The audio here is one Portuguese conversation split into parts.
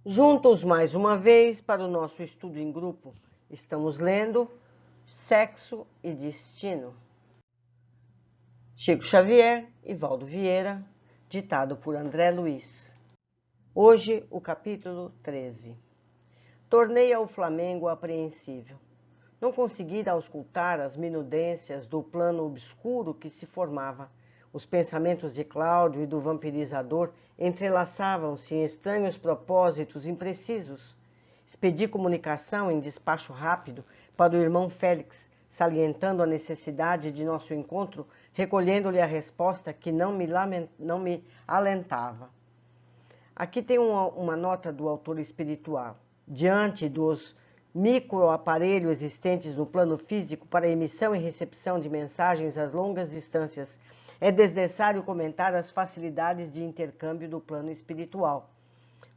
Juntos mais uma vez para o nosso estudo em grupo. Estamos lendo Sexo e Destino. Chico Xavier e Valdo Vieira, ditado por André Luiz. Hoje, o capítulo 13. Tornei ao Flamengo apreensível. Não consegui auscultar as minudências do plano obscuro que se formava. Os pensamentos de Cláudio e do vampirizador entrelaçavam-se em estranhos propósitos imprecisos. Expedi comunicação em despacho rápido para o irmão Félix, salientando a necessidade de nosso encontro, recolhendo-lhe a resposta que não me alentava. Aqui tem uma nota do autor espiritual. Diante dos microaparelhos existentes no plano físico para emissão e recepção de mensagens às longas distâncias, é desnecessário comentar as facilidades de intercâmbio do plano espiritual.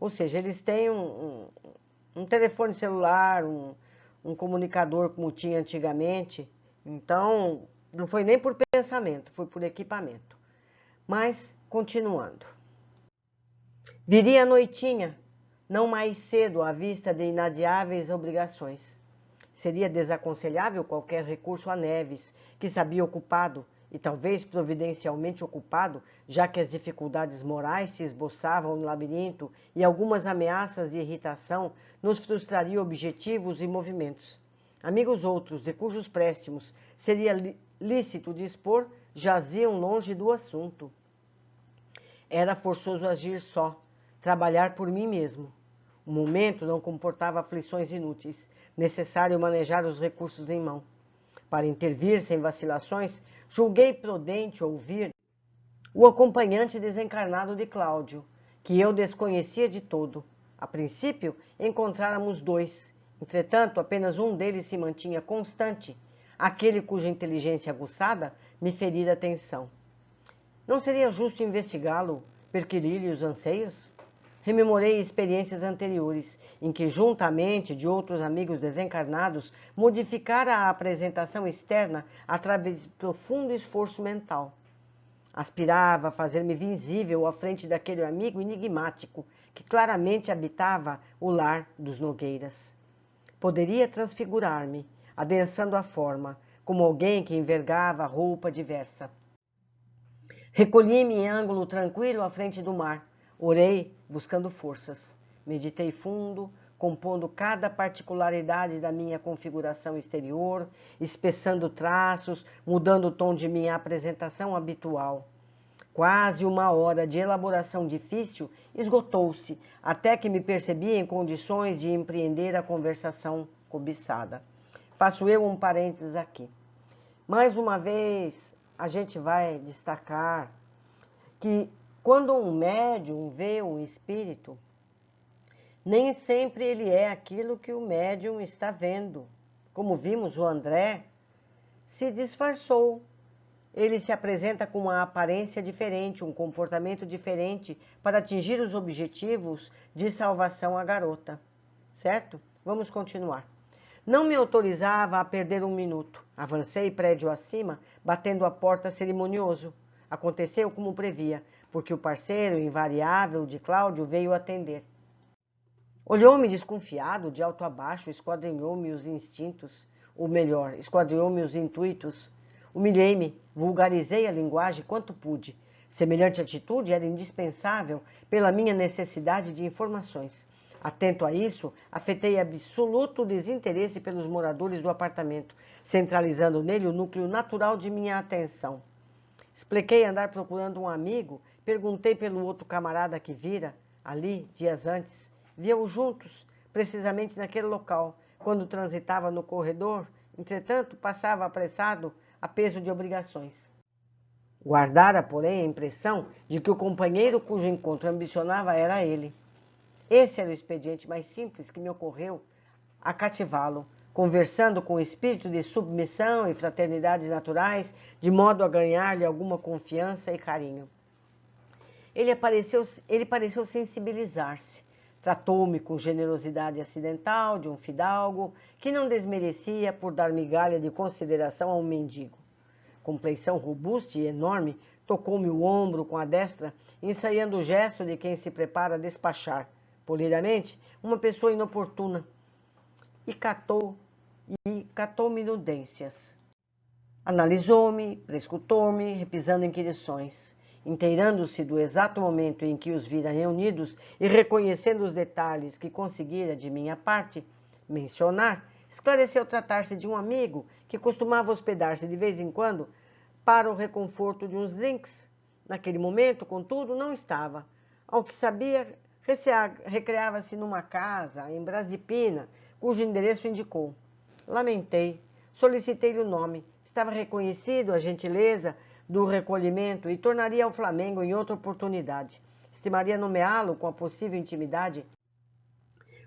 Ou seja, eles têm um telefone celular, um comunicador como tinha antigamente, então não foi nem por pensamento, foi por equipamento. Mas, continuando. Viria a noitinha, não mais cedo à vista de inadiáveis obrigações. Seria desaconselhável qualquer recurso a Neves, que sabia ocupado, e talvez providencialmente ocupado, já que as dificuldades morais se esboçavam no labirinto e algumas ameaças de irritação nos frustrariam objetivos e movimentos. Amigos outros, de cujos préstimos seria lícito dispor, jaziam longe do assunto. Era forçoso agir só, trabalhar por mim mesmo. O momento não comportava aflições inúteis, necessário manejar os recursos em mão. Para intervir sem vacilações, julguei prudente ouvir o acompanhante desencarnado de Cláudio, que eu desconhecia de todo. A princípio, encontráramos dois. Entretanto, apenas um deles se mantinha constante, aquele cuja inteligência aguçada me ferira a atenção. Não seria justo investigá-lo, perquirir-lhe os anseios? Rememorei experiências anteriores, em que, juntamente de outros amigos desencarnados, modificara a apresentação externa através de profundo esforço mental. Aspirava a fazer-me visível à frente daquele amigo enigmático, que claramente habitava o lar dos Nogueiras. Poderia transfigurar-me, adensando a forma, como alguém que envergava roupa diversa. Recolhi-me em ângulo tranquilo à frente do mar. Orei, buscando forças. Meditei fundo, compondo cada particularidade da minha configuração exterior, espessando traços, mudando o tom de minha apresentação habitual. Quase uma hora de elaboração difícil esgotou-se, até que me percebi em condições de empreender a conversação cobiçada. Faço eu um parênteses aqui. Mais uma vez, a gente vai destacar que quando um médium vê um espírito, nem sempre ele é aquilo que o médium está vendo. Como vimos, o André se disfarçou. Ele se apresenta com uma aparência diferente, um comportamento diferente para atingir os objetivos de salvação à garota. Certo? Vamos continuar. Não me autorizava a perder um minuto. Avancei prédio acima, batendo a porta cerimonioso. Aconteceu como previa, porque o parceiro invariável de Cláudio veio atender. Olhou-me desconfiado, de alto a baixo, esquadrinhou-me os instintos, ou melhor, esquadrinhou-me os intuitos. Humilhei-me, vulgarizei a linguagem quanto pude. Semelhante atitude era indispensável pela minha necessidade de informações. Atento a isso, afetei absoluto desinteresse pelos moradores do apartamento, centralizando nele o núcleo natural de minha atenção. Expliquei andar procurando um amigo, perguntei pelo outro camarada que vira, ali, dias antes. Via-o juntos, precisamente naquele local, quando transitava no corredor, entretanto, passava apressado a peso de obrigações. Guardara, porém, a impressão de que o companheiro cujo encontro ambicionava era ele. Esse era o expediente mais simples que me ocorreu a cativá-lo, conversando com o espírito de submissão e fraternidade naturais, de modo a ganhar-lhe alguma confiança e carinho. Ele pareceu sensibilizar-se. Tratou-me com generosidade acidental de um fidalgo que não desmerecia por dar migalha de consideração a um mendigo. Compleição robusta e enorme, tocou-me o ombro com a destra, ensaiando o gesto de quem se prepara a despachar. polidemente, uma pessoa inoportuna, e catou minudências. Analisou-me, prescutou-me, repisando inquirições, inteirando-se do exato momento em que os vira reunidos e reconhecendo os detalhes que conseguira, de minha parte, mencionar, esclareceu tratar-se de um amigo que costumava hospedar-se de vez em quando para o reconforto de uns drinks. Naquele momento, contudo, não estava. Ao que sabia, recreava-se numa casa em Brás de Pina, cujo endereço indicou. Lamentei, solicitei-lhe o nome. Estava reconhecido a gentileza do recolhimento e tornaria ao Flamengo em outra oportunidade. Estimaria nomeá-lo com a possível intimidade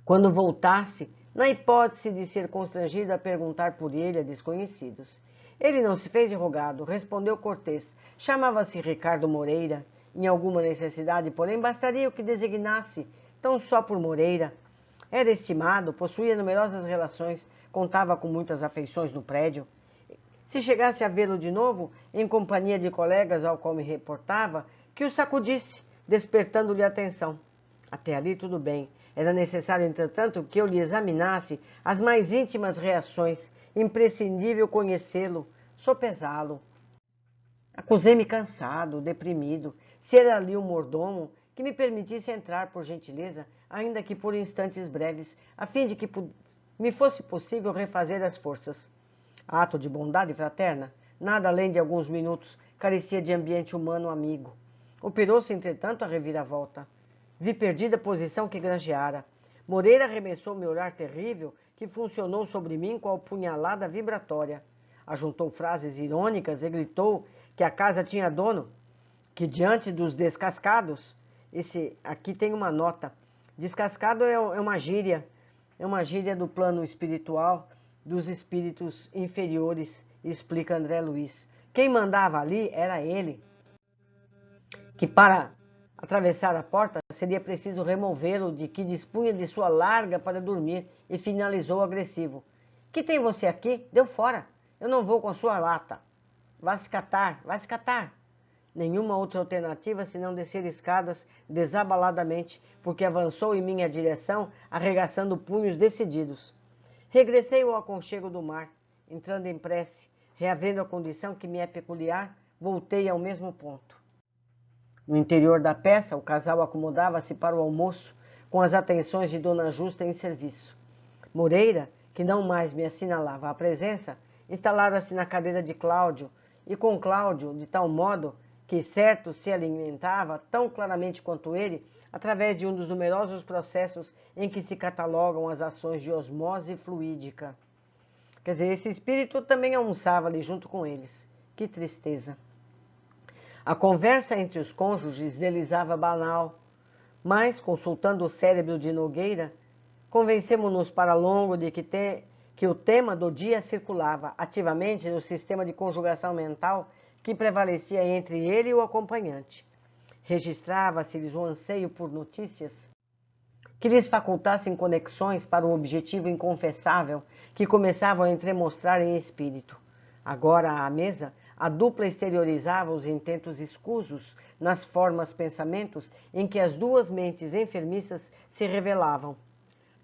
quando voltasse, na hipótese de ser constrangido a perguntar por ele a desconhecidos. Ele não se fez de rogado, respondeu cortês. Chamava-se Ricardo Moreira. Em alguma necessidade, porém, bastaria o que designasse, tão só por Moreira. Era estimado, possuía numerosas relações, contava com muitas afeições no prédio. Se chegasse a vê-lo de novo, em companhia de colegas ao qual me reportava, que o sacudisse, despertando-lhe a atenção. Até ali tudo bem. Era necessário, entretanto, que eu lhe examinasse as mais íntimas reações, imprescindível conhecê-lo, sopesá-lo. Acusei-me cansado, deprimido. Se era ali um mordomo, que me permitisse entrar, por gentileza, ainda que por instantes breves, a fim de que me fosse possível refazer as forças. Ato de bondade fraterna, nada além de alguns minutos, carecia de ambiente humano amigo. Operou-se, entretanto, a reviravolta. Vi perdida a posição que granjeara. Moreira arremessou meu olhar terrível, que funcionou sobre mim com a punhalada vibratória. Ajuntou frases irônicas e gritou que a casa tinha dono, que diante dos descascados, esse aqui tem uma nota, descascado é uma gíria do plano espiritual, dos espíritos inferiores, explica André Luiz. Quem mandava ali era ele, que para atravessar a porta seria preciso removê-lo de que dispunha de sua larga para dormir, e finalizou agressivo. Que tem você aqui? Deu fora. Eu não vou com a sua lata. Vá se catar, vá se catar. Nenhuma outra alternativa senão descer escadas desabaladamente, porque avançou em minha direção, arregaçando punhos decididos. Regressei ao aconchego do mar, entrando em prece, reavendo a condição que me é peculiar, voltei ao mesmo ponto. No interior da peça, o casal acomodava-se para o almoço, com as atenções de Dona Justa em serviço. Moreira, que não mais me assinalava a presença, instalara-se na cadeira de Cláudio, e com Cláudio, de tal modo que, certo, se alimentava tão claramente quanto ele, através de um dos numerosos processos em que se catalogam as ações de osmose fluídica. Quer dizer, esse espírito também almoçava ali junto com eles. Que tristeza! A conversa entre os cônjuges deslizava banal, mas, consultando o cérebro de Nogueira, convencemo-nos para longo de que o tema do dia circulava ativamente no sistema de conjugação mental que prevalecia entre ele e o acompanhante. Registrava-se-lhes o anseio por notícias que lhes facultassem conexões para o objetivo inconfessável que começavam a entremostrar em espírito. Agora, à mesa, a dupla exteriorizava os intentos escusos nas formas pensamentos em que as duas mentes enfermiças se revelavam.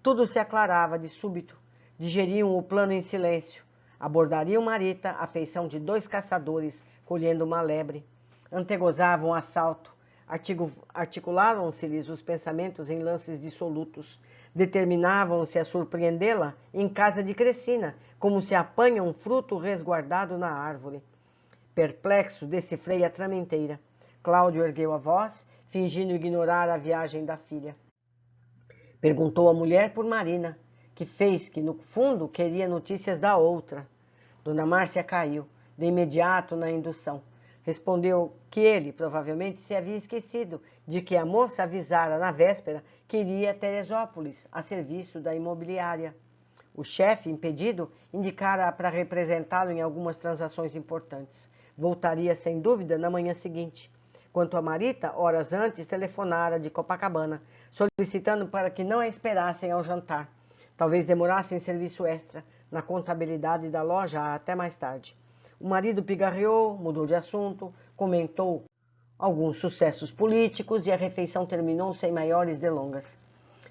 Tudo se aclarava de súbito, digeriam o plano em silêncio, abordariam Marita à feição de dois caçadores colhendo uma lebre, antegozavam o assalto, articulavam-se-lhes os pensamentos em lances dissolutos, determinavam-se a surpreendê-la em casa de Crecina, como se apanha um fruto resguardado na árvore. Perplexo, decifrei a trama inteira. Cláudio ergueu a voz, fingindo ignorar a viagem da filha. Perguntou a mulher por Marina, que fez que, no fundo, queria notícias da outra. Dona Márcia caiu, de imediato na indução. Respondeu que ele, provavelmente, se havia esquecido de que a moça avisara na véspera que iria a Teresópolis, a serviço da imobiliária. O chefe, impedido, indicara para representá-lo em algumas transações importantes. Voltaria, sem dúvida, na manhã seguinte. Quanto a Marita, horas antes, telefonara de Copacabana, solicitando para que não a esperassem ao jantar. Talvez demorassem serviço extra na contabilidade da loja até mais tarde. O marido pigarreou, mudou de assunto, comentou alguns sucessos políticos e a refeição terminou sem maiores delongas.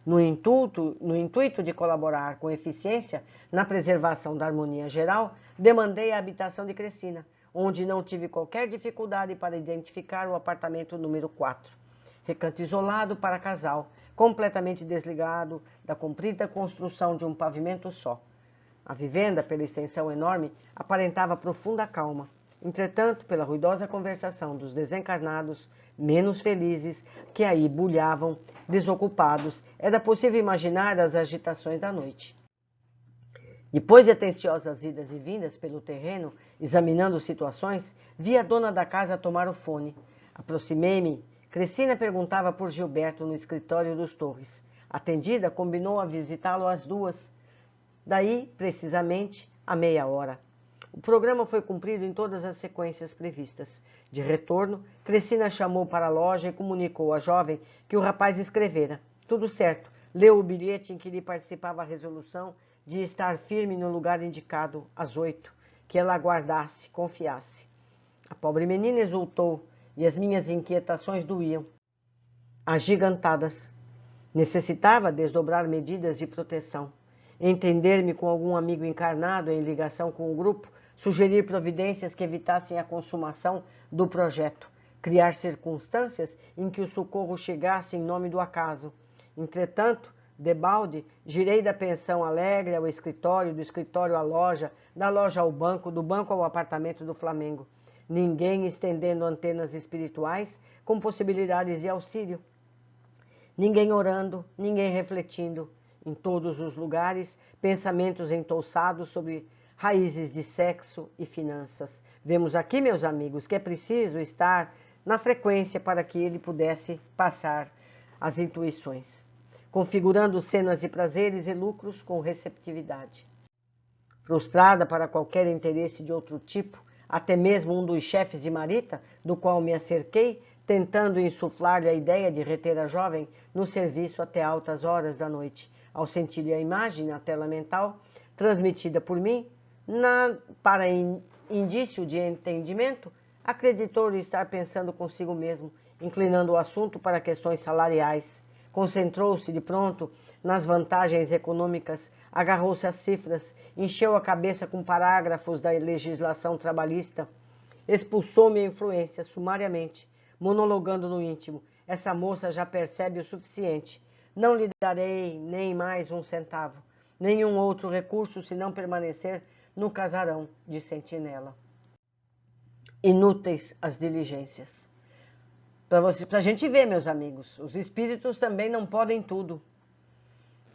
No intuito de colaborar com eficiência na preservação da harmonia geral, demandei a habitação de Crecina, onde não tive qualquer dificuldade para identificar o apartamento número 4. Recanto isolado para casal, completamente desligado da comprida construção de um pavimento só. A vivenda, pela extensão enorme, aparentava profunda calma. Entretanto, pela ruidosa conversação dos desencarnados, menos felizes, que aí bulhavam, desocupados, era possível imaginar as agitações da noite. Depois de atenciosas idas e vindas pelo terreno, examinando situações, vi a dona da casa tomar o fone. Aproximei-me. Crecina perguntava por Gilberto no escritório dos Torres. Atendida, combinou a visitá-lo às 2. Daí, precisamente, a meia hora. O programa foi cumprido em todas as sequências previstas. De retorno, Crecina chamou para a loja e comunicou à jovem que o rapaz escrevera. Tudo certo. Leu o bilhete em que lhe participava a resolução de estar firme no lugar indicado, às 8, que ela aguardasse, confiasse. A pobre menina exultou e as minhas inquietações doíam. Agigantadas. Necessitava desdobrar medidas de proteção. Entender-me com algum amigo encarnado em ligação com o grupo, sugerir providências que evitassem a consumação do projeto, criar circunstâncias em que o socorro chegasse em nome do acaso. Entretanto, debalde, girei da pensão alegre ao escritório, do escritório à loja, da loja ao banco, do banco ao apartamento do Flamengo. Ninguém estendendo antenas espirituais com possibilidades de auxílio. Ninguém orando, ninguém refletindo. Em todos os lugares, pensamentos entouçados sobre raízes de sexo e finanças. Vemos aqui, meus amigos, que é preciso estar na frequência para que ele pudesse passar as intuições, configurando cenas de prazeres e lucros com receptividade. Frustrada para qualquer interesse de outro tipo, até mesmo um dos chefes de Marita, do qual me acerquei, tentando insuflar-lhe a ideia de reter a jovem no serviço até altas horas da noite. Ao sentir a imagem na tela mental, transmitida por mim, para indício de entendimento, acreditou-lhe estar pensando consigo mesmo, inclinando o assunto para questões salariais. Concentrou-se de pronto nas vantagens econômicas, agarrou-se às cifras, encheu a cabeça com parágrafos da legislação trabalhista, expulsou-me a influência sumariamente, monologando no íntimo. Essa moça já percebe o suficiente. Não lhe darei nem mais um centavo, nenhum outro recurso se não permanecer no casarão de sentinela. Inúteis as diligências. Para a gente ver, meus amigos, os espíritos também não podem tudo.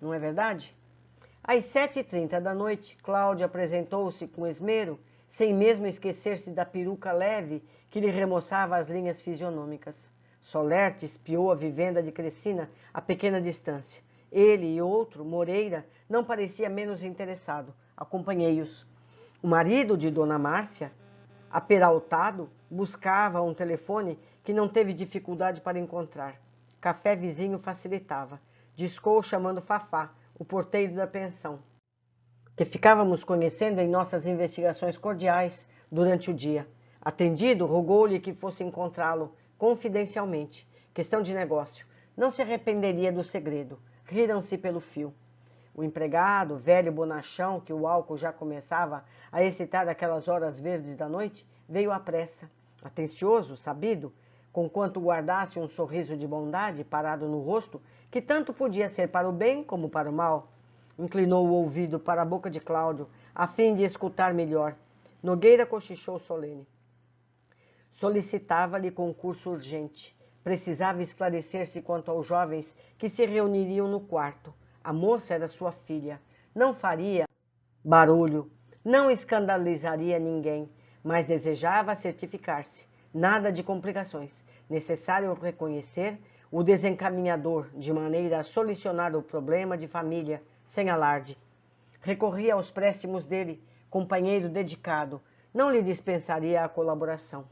Não é verdade? Às 7h30 da noite, Cláudia apresentou-se com esmero, sem mesmo esquecer-se da peruca leve que lhe remoçava as linhas fisionômicas. Solerte espiou a vivenda de Crecina a pequena distância. Ele e outro, Moreira, não parecia menos interessado. Acompanhei-os. O marido de Dona Márcia, aperaltado, buscava um telefone que não teve dificuldade para encontrar. Café vizinho facilitava. Discou chamando Fafá, o porteiro da pensão, que ficávamos conhecendo em nossas investigações cordiais durante o dia. Atendido, rogou-lhe que fosse encontrá-lo confidencialmente. Questão de negócio. Não se arrependeria do segredo. Riram-se pelo fio. O empregado, velho bonachão, que o álcool já começava a excitar aquelas horas verdes da noite, veio à pressa. Atencioso, sabido, conquanto guardasse um sorriso de bondade parado no rosto, que tanto podia ser para o bem como para o mal. Inclinou o ouvido para a boca de Cláudio, a fim de escutar melhor. Nogueira cochichou solene. Solicitava-lhe concurso urgente. Precisava esclarecer-se quanto aos jovens que se reuniriam no quarto. A moça era sua filha. Não faria barulho, não escandalizaria ninguém, mas desejava certificar-se. Nada de complicações. Necessário reconhecer o desencaminhador, de maneira a solucionar o problema de família, sem alarde. Recorria aos préstimos dele, companheiro dedicado. Não lhe dispensaria a colaboração.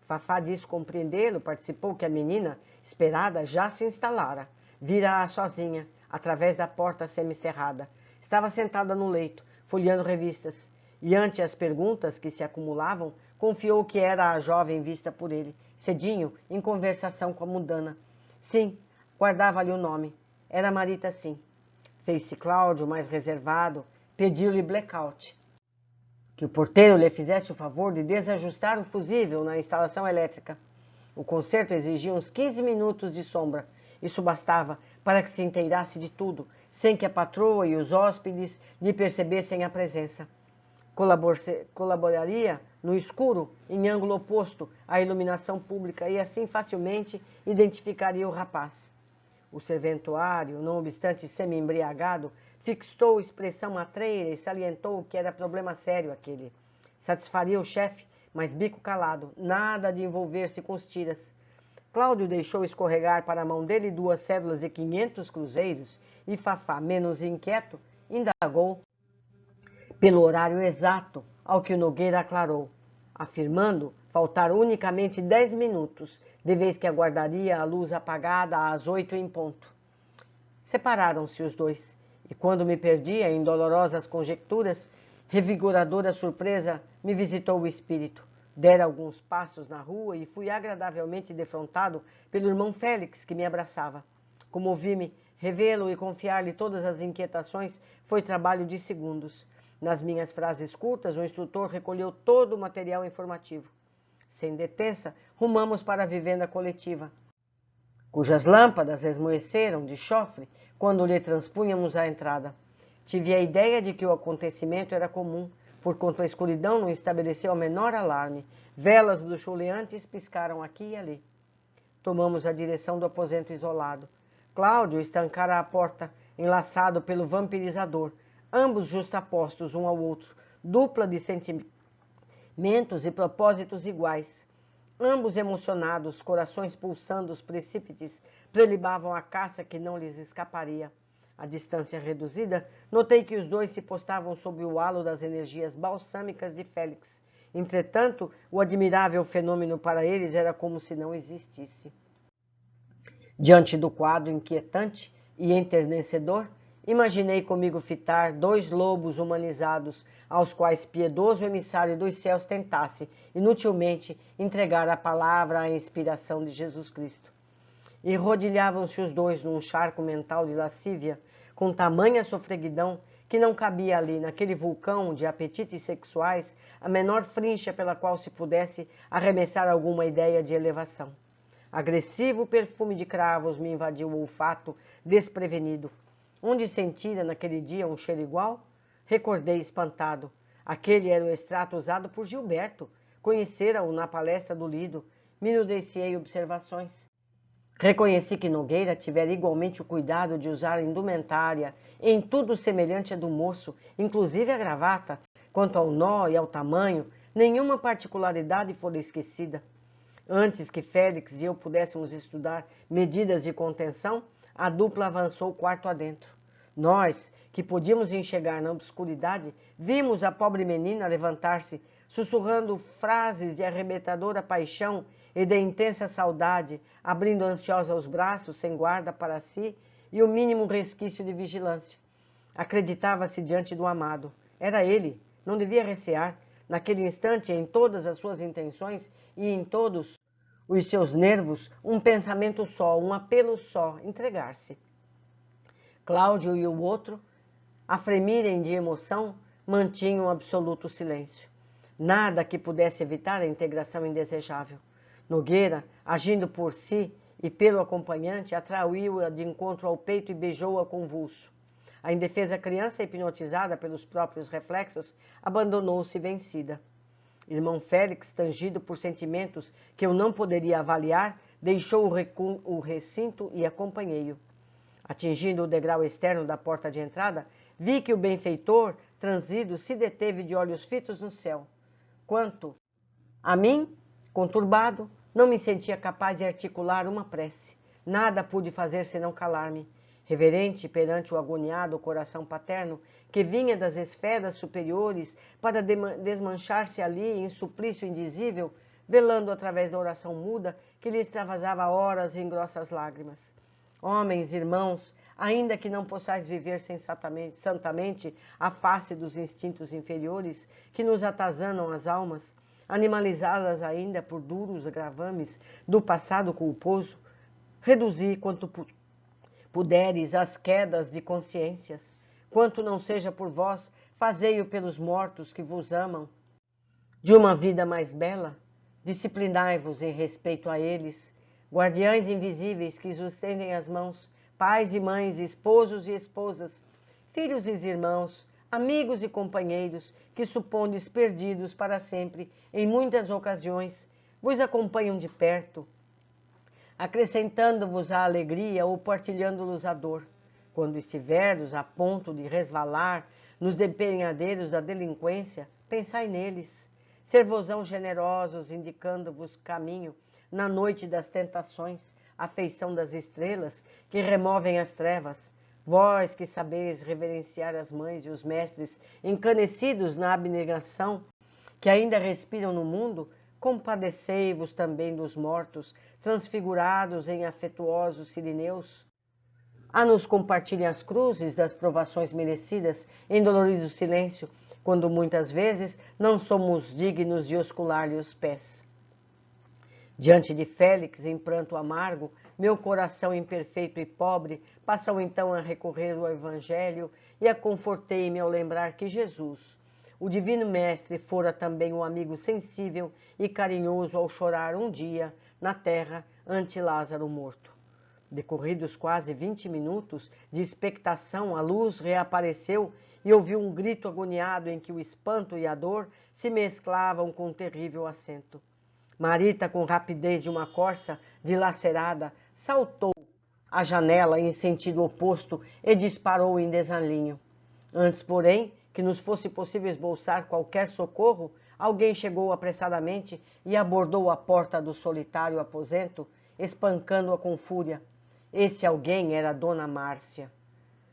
Fafá disse compreendê-lo, participou que a menina, esperada, já se instalara. Vira-a sozinha, através da porta semicerrada. Estava sentada no leito, folheando revistas, e ante as perguntas que se acumulavam, confiou que era a jovem vista por ele, cedinho, em conversação com a mudana. Sim, guardava-lhe o nome. Era Marita sim. Fez-se Cláudio, mais reservado, pediu-lhe blackout. Que o porteiro lhe fizesse o favor de desajustar o fusível na instalação elétrica. O concerto exigia uns 15 minutos de sombra. Isso bastava para que se inteirasse de tudo, sem que a patroa e os hóspedes lhe percebessem a presença. Colaboraria no escuro, em ângulo oposto à iluminação pública, e assim facilmente identificaria o rapaz. O serventuário, não obstante semi-embriagado, fixou expressão matreira e salientou que era problema sério aquele. Satisfaria o chefe, mas bico calado, nada de envolver-se com os tiras. Cláudio deixou escorregar para a mão dele 2 cédulas de 500 cruzeiros e Fafá, menos inquieto, indagou pelo horário exato, ao que o Nogueira aclarou, afirmando faltar unicamente 10 minutos, de vez que aguardaria a luz apagada às 8 em ponto. Separaram-se os dois, e quando me perdia em dolorosas conjecturas, revigoradora surpresa me visitou o espírito. Dera alguns passos na rua e fui agradavelmente defrontado pelo irmão Félix, que me abraçava. Comovi-me, revê-lo e confiar-lhe todas as inquietações foi trabalho de segundos. Nas minhas frases curtas, o instrutor recolheu todo o material informativo. Sem detença, rumamos para a vivenda coletiva, cujas lâmpadas esmoeceram de chofre quando lhe transpunhamos a entrada. Tive a ideia de que o acontecimento era comum, porquanto a escuridão não estabeleceu o menor alarme. Velas bruxuleantes piscaram aqui e ali. Tomamos a direção do aposento isolado. Cláudio estancara a porta, enlaçado pelo vampirizador, ambos justapostos um ao outro, dupla de sentimentos e propósitos iguais. Ambos emocionados, corações pulsando, os precípites prelibavam a caça que não lhes escaparia. À distância reduzida, notei que os dois se postavam sob o halo das energias balsâmicas de Félix. Entretanto, o admirável fenômeno para eles era como se não existisse. Diante do quadro inquietante e enternecedor, imaginei comigo fitar 2 lobos humanizados, aos quais piedoso emissário dos céus tentasse, inutilmente, entregar a palavra à inspiração de Jesus Cristo. E rodilhavam-se os dois num charco mental de lascívia, com tamanha sofreguidão que não cabia ali, naquele vulcão de apetites sexuais, a menor frincha pela qual se pudesse arremessar alguma ideia de elevação. Agressivo perfume de cravos me invadiu o olfato desprevenido. Onde sentira naquele dia um cheiro igual? Recordei espantado. Aquele era o extrato usado por Gilberto. Conhecera-o na palestra do Lido. Minuciei observações. Reconheci que Nogueira tivera igualmente o cuidado de usar indumentária, em tudo semelhante à do moço, inclusive a gravata. Quanto ao nó e ao tamanho, nenhuma particularidade fora esquecida. Antes que Félix e eu pudéssemos estudar medidas de contenção, a dupla avançou o quarto adentro. Nós, que podíamos enxergar na obscuridade, vimos a pobre menina levantar-se, sussurrando frases de arrebentadora paixão e de intensa saudade, abrindo ansiosa os braços, sem guarda para si e o mínimo resquício de vigilância. Acreditava-se diante do amado. Era ele, não devia recear, naquele instante, em todas as suas intenções e em todos os seus nervos, um pensamento só, um apelo só, entregar-se. Cláudio e o outro, a fremirem de emoção, mantinham absoluto silêncio. Nada que pudesse evitar a integração indesejável. Nogueira, agindo por si e pelo acompanhante, atraiu-a de encontro ao peito e beijou-a convulso. A indefesa criança, hipnotizada pelos próprios reflexos, abandonou-se vencida. Irmão Félix, tangido por sentimentos que eu não poderia avaliar, deixou o recinto e acompanhei-o. Atingindo o degrau externo da porta de entrada, vi que o benfeitor, transido, se deteve de olhos fitos no céu. Quanto a mim, conturbado, não me sentia capaz de articular uma prece. Nada pude fazer senão calar-me, reverente perante o agoniado coração paterno que vinha das esferas superiores para desmanchar-se ali em suplício indizível, velando através da oração muda que lhe extravasava horas em grossas lágrimas. Homens, irmãos, ainda que não possais viver santamente a face dos instintos inferiores que nos atazanam as almas, animalizadas ainda por duros gravames do passado culposo, reduzi quanto puderes as quedas de consciências, quanto não seja por vós, fazei-o pelos mortos que vos amam. De uma vida mais bela, disciplinai-vos em respeito a eles, guardiães invisíveis que vos estendem as mãos, pais e mães, esposos e esposas, filhos e irmãos, amigos e companheiros, que supondes perdidos para sempre, em muitas ocasiões, vos acompanham de perto, acrescentando-vos a alegria ou partilhando-vos a dor. Quando estiverdes a ponto de resvalar nos despenhadeiros da delinquência, pensai neles. Ser-vos-ão generosos, indicando-vos caminho na noite das tentações, a feição das estrelas que removem as trevas. Vós que sabeis reverenciar as mães e os mestres encanecidos na abnegação, que ainda respiram no mundo, compadecei-vos também dos mortos, transfigurados em afetuosos sirineus. A nos compartilhem as cruzes das provações merecidas em dolorido silêncio, quando muitas vezes não somos dignos de oscular-lhe os pés. Diante de Félix, em pranto amargo, meu coração imperfeito e pobre passou então a recorrer ao Evangelho e a confortei-me ao lembrar que Jesus, o Divino Mestre, fora também um amigo sensível e carinhoso ao chorar um dia na terra ante Lázaro morto. Decorridos quase 20 minutos de expectação, a luz reapareceu e ouvi um grito agoniado em que o espanto e a dor se mesclavam com um terrível acento. Marita, com rapidez de uma corça dilacerada, saltou à janela em sentido oposto e disparou em desalinho. Antes, porém, que nos fosse possível esboçar qualquer socorro, alguém chegou apressadamente e abordou a porta do solitário aposento, espancando-a com fúria. Esse alguém era Dona Márcia.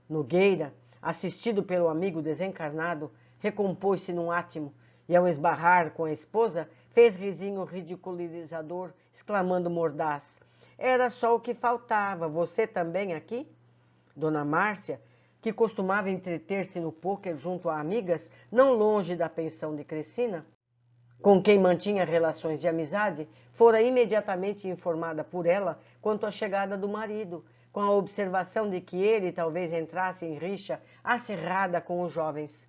Nogueira, assistido pelo amigo desencarnado, recompôs-se num átimo e, ao esbarrar com a esposa, fez risinho ridiculizador, exclamando mordaz: "Era só o que faltava, você também aqui?" Dona Márcia, que costumava entreter-se no pôquer junto a amigas, não longe da pensão de Crecina, com quem mantinha relações de amizade, fora imediatamente informada por ela quanto à chegada do marido, com a observação de que ele talvez entrasse em rixa acirrada com os jovens.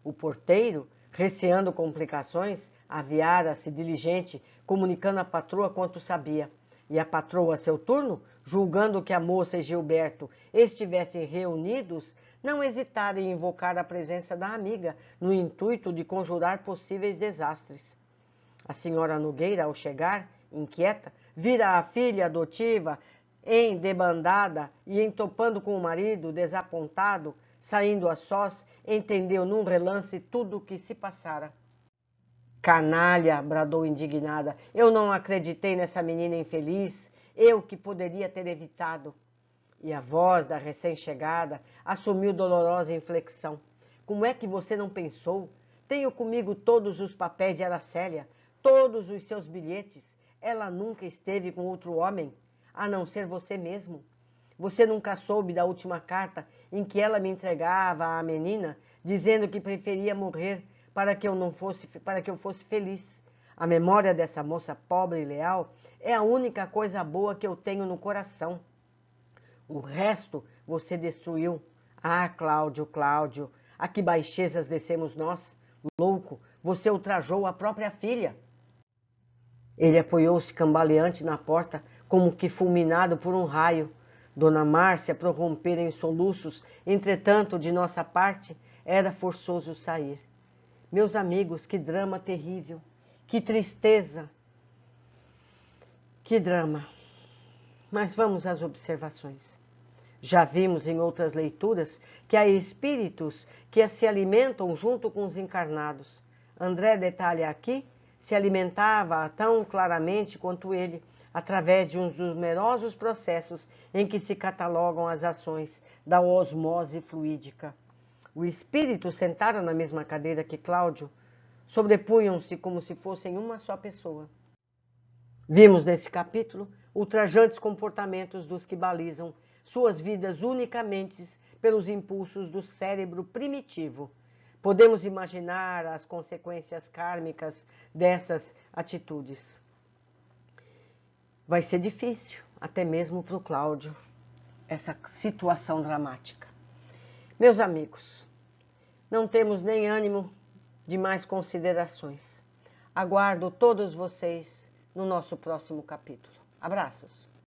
O porteiro, receando complicações, aviara-se diligente, comunicando à patroa quanto sabia. E a patroa, a seu turno, julgando que a moça e Gilberto estivessem reunidos, não hesitara em invocar a presença da amiga, no intuito de conjurar possíveis desastres. A senhora Nogueira, ao chegar, inquieta, vira a filha adotiva em debandada e, entopando com o marido, desapontado, saindo a sós, entendeu num relance tudo o que se passara. "Canalha!" bradou indignada. "Eu não acreditei nessa menina infeliz, eu que poderia ter evitado." E a voz da recém-chegada assumiu dolorosa inflexão. "Como é que você não pensou? Tenho comigo todos os papéis de Aracélia, todos os seus bilhetes. Ela nunca esteve com outro homem, a não ser você mesmo. Você nunca soube da última carta em que ela me entregava à menina, dizendo que preferia morrer para que eu fosse feliz. A memória dessa moça pobre e leal é a única coisa boa que eu tenho no coração. O resto você destruiu. Ah, Cláudio, Cláudio, a que baixezas descemos nós. Louco, você ultrajou a própria filha." Ele apoiou-se cambaleante na porta, como que fulminado por um raio. Dona Márcia prorrompera em soluços, entretanto, de nossa parte, era forçoso sair. Meus amigos, que drama terrível, que tristeza, que drama. Mas vamos às observações. Já vimos em outras leituras que há espíritos que se alimentam junto com os encarnados. André detalha aqui, se alimentava tão claramente quanto ele, através de uns numerosos processos em que se catalogam as ações da osmose fluídica. O espírito sentara na mesma cadeira que Cláudio, sobrepunham-se como se fossem uma só pessoa. Vimos nesse capítulo ultrajantes comportamentos dos que balizam suas vidas unicamente pelos impulsos do cérebro primitivo. Podemos imaginar as consequências kármicas dessas atitudes. Vai ser difícil, até mesmo para o Cláudio. essa situação dramática. Meus amigos, não temos nem ânimo de mais considerações. Aguardo todos vocês no nosso próximo capítulo. Abraços!